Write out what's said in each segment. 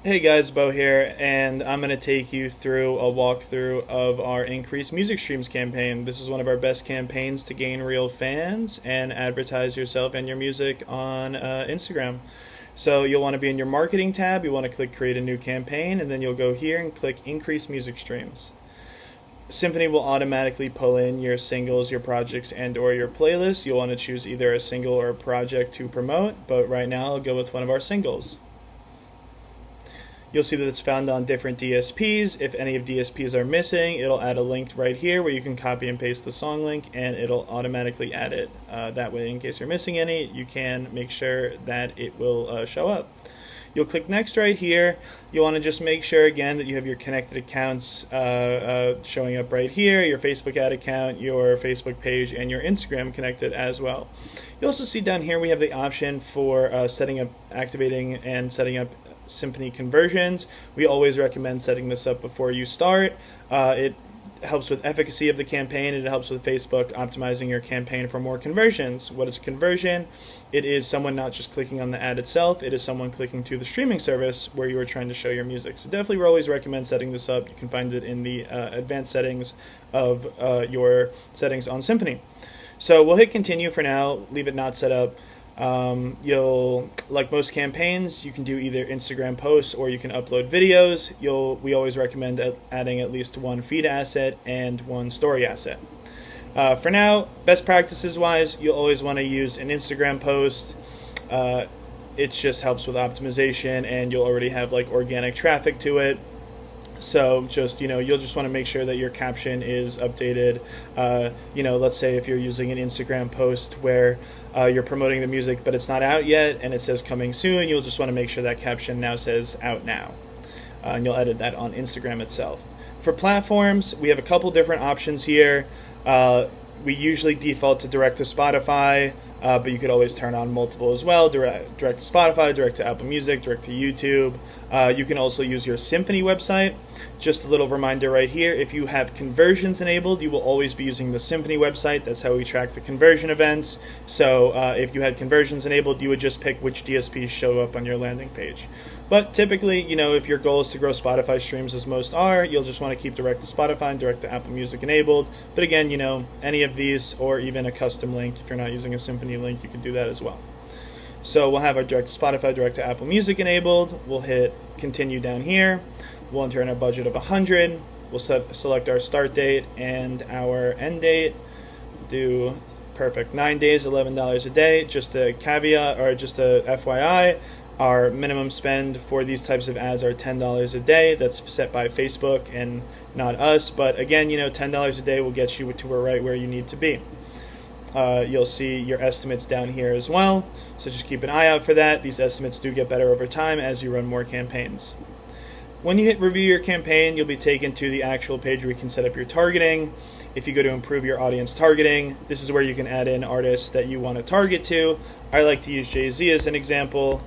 Hey guys, Bo here, and I'm going to take you through a walkthrough of our Increased Music Streams campaign. This is one of our best campaigns to gain real fans and advertise yourself and your music on Instagram. So you'll want to be in your marketing tab, you want to click create a new campaign, and then you'll go here and click increase music streams. Symphony will automatically pull in your singles, your projects, and or your playlists. You'll want to choose either a single or a project to promote, but right now I'll go with one of our singles. You'll see that it's found on different DSPs. If any of DSPs are missing, it'll add a link right here where you can copy and paste the song link, and it'll automatically add it. That way, in case you're missing any, you can make sure that it will show up. You'll click next right here. You want to just make sure again that you have your connected accounts showing up right here, your Facebook ad account, your Facebook page, and your Instagram connected as well. You'll also see down here we have the option for activating and setting up Symphony conversions. We always recommend setting this up before you start. It helps with efficacy of the campaign, and it helps with Facebook optimizing your campaign for more conversions. What is a conversion? It is someone not just clicking on the ad itself, it is someone clicking to the streaming service where you are trying to show your music. So definitely we always recommend setting this up. You can find it in the advanced settings of your settings on Symphony. So we'll hit continue for now, leave it not set up. You'll, like most campaigns, you can do either Instagram posts or you can upload videos. We always recommend adding at least one feed asset and one story asset. For now, best practices wise, you'll always want to use an Instagram post. It just helps with optimization, and you'll already have like organic traffic to it. So just, you'll just want to make sure that your caption is updated. Let's say if you're using an Instagram post where you're promoting the music but it's not out yet and it says coming soon, you'll just want to make sure that caption now says out now. And you'll edit that on Instagram itself. For platforms, we have a couple different options here. We usually default to direct to Spotify, but you could always turn on multiple as well. Direct to Spotify, direct to Apple Music, direct to YouTube. You can also use your Symphony website. Just a little reminder right here, if you have conversions enabled, you will always be using the Symphony website. That's how we track the conversion events. So if you had conversions enabled, you would just pick which DSPs show up on your landing page. But typically, if your goal is to grow Spotify streams as most are, you'll just want to keep direct to Spotify and direct to Apple Music enabled. But again, any of these, or even a custom link, if you're not using a Symphony link, you can do that as well. So we'll have our direct to Spotify, direct to Apple Music enabled. We'll hit continue down here. We'll enter in a budget of 100. We'll select our start date and our end date. Do perfect 9 days, $11 a day. Just a caveat, or just a FYI, our minimum spend for these types of ads are $10 a day. That's set by Facebook and not us. But again, $10 a day will get you to right where you need to be. You'll see your estimates down here as well. So just keep an eye out for that. These estimates do get better over time as you run more campaigns. When you hit review your campaign, you'll be taken to the actual page where you can set up your targeting. If you go to improve your audience targeting, this is where you can add in artists that you want to target to. I like to use Jay-Z as an example.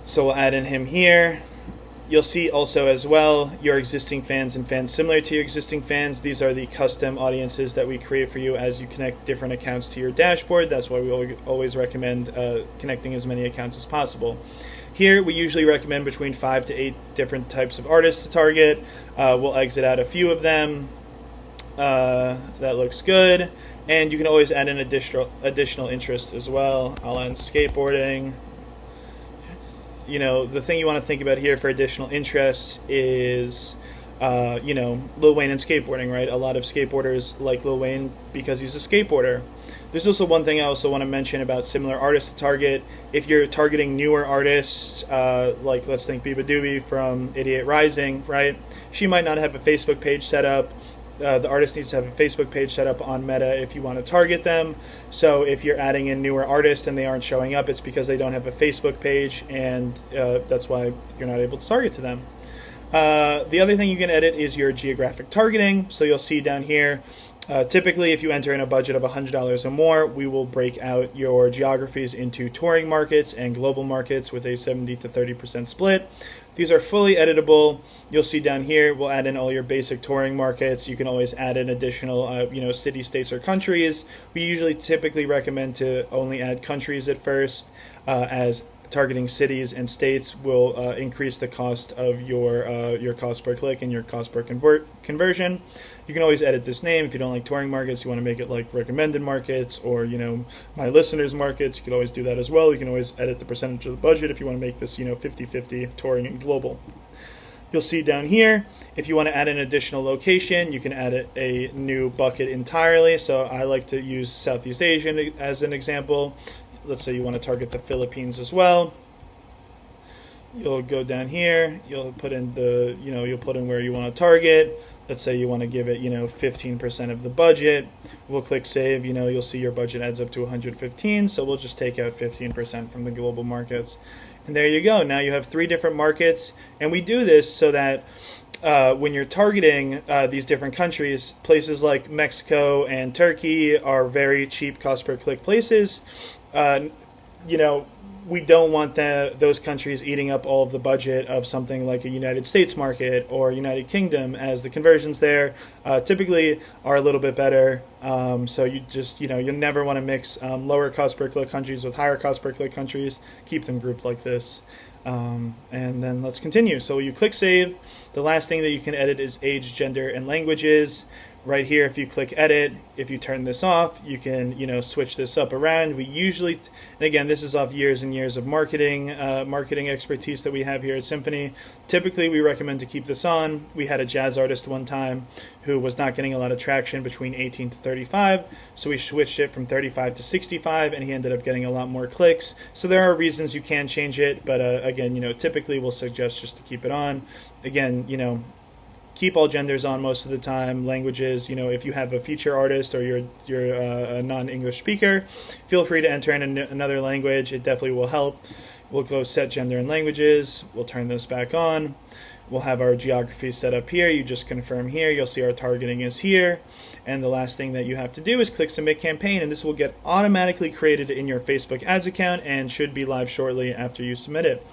So we'll add in him here. You'll see also as well your existing fans and fans similar to your existing fans. These are the custom audiences that we create for you as you connect different accounts to your dashboard. That's why we always recommend connecting as many accounts as possible. Here we usually recommend between 5 to 8 different types of artists to target. We'll exit out a few of them. That looks good. And you can always add in additional interests as well. I'll add skateboarding. The thing you want to think about here for additional interests is, Lil Wayne and skateboarding, right? A lot of skateboarders like Lil Wayne because he's a skateboarder. There's also one thing I also want to mention about similar artists to target. If you're targeting newer artists, like let's think Biba Doobie from Idiot Rising, right? She might not have a Facebook page set up. The artist needs to have a Facebook page set up on Meta if you want to target them. So if you're adding in newer artists and they aren't showing up, it's because they don't have a Facebook page, and that's why you're not able to target to them. The other thing you can edit is your geographic targeting. So you'll see down here, typically if you enter in a budget of $100 or more, we will break out your geographies into touring markets and global markets with a 70 to 30% split. These are fully editable. You'll see down here, we'll add in all your basic touring markets. You can always add in additional, city, states, or countries. We typically recommend to only add countries at first, as targeting cities and states will increase the cost of your cost per click and your cost per conversion. You can always edit this name if you don't like touring markets. You want to make it like recommended markets or my listeners markets. You could always do that as well. You can always edit the percentage of the budget if you want to make this 50-50 touring and global. You'll see down here, if you want to add an additional location, you can add a new bucket entirely. So I like to use Southeast Asia as an example. Let's say you want to target the Philippines as well. You'll go down here, you'll put in you'll put in where you want to target. Let's say you want to give it, 15% of the budget. We'll click save, you'll see your budget adds up to 115. So we'll just take out 15% from the global markets. And there you go. Now you have 3 different markets. And we do this so that when you're targeting these different countries, places like Mexico and Turkey are very cheap cost per click places. We don't want those countries eating up all of the budget of something like a United States market or United Kingdom, as the conversions there typically are a little bit better. So you just, you never want to mix lower cost per click countries with higher cost per click countries. Keep them grouped like this. And then let's continue. So you click save. The last thing that you can edit is age, gender, and languages. Right here, if you click edit, if you turn this off, you can, switch this up around. We usually, and again, this is off years and years of marketing expertise that we have here at Symphony. Typically, we recommend to keep this on. We had a jazz artist one time who was not getting a lot of traction between 18 to 35, so we switched it from 35 to 65, and he ended up getting a lot more clicks. So there are reasons you can change it, but again, typically we'll suggest just to keep it on. Again, keep all genders on most of the time. Languages, if you have a feature artist or you're a non-English speaker, feel free to enter in another language. It definitely will help. We'll go set gender and languages. We'll turn this back on. We'll have our geography set up here. You just confirm here. You'll see our targeting is here. And the last thing that you have to do is click submit campaign, and this will get automatically created in your Facebook ads account and should be live shortly after you submit it.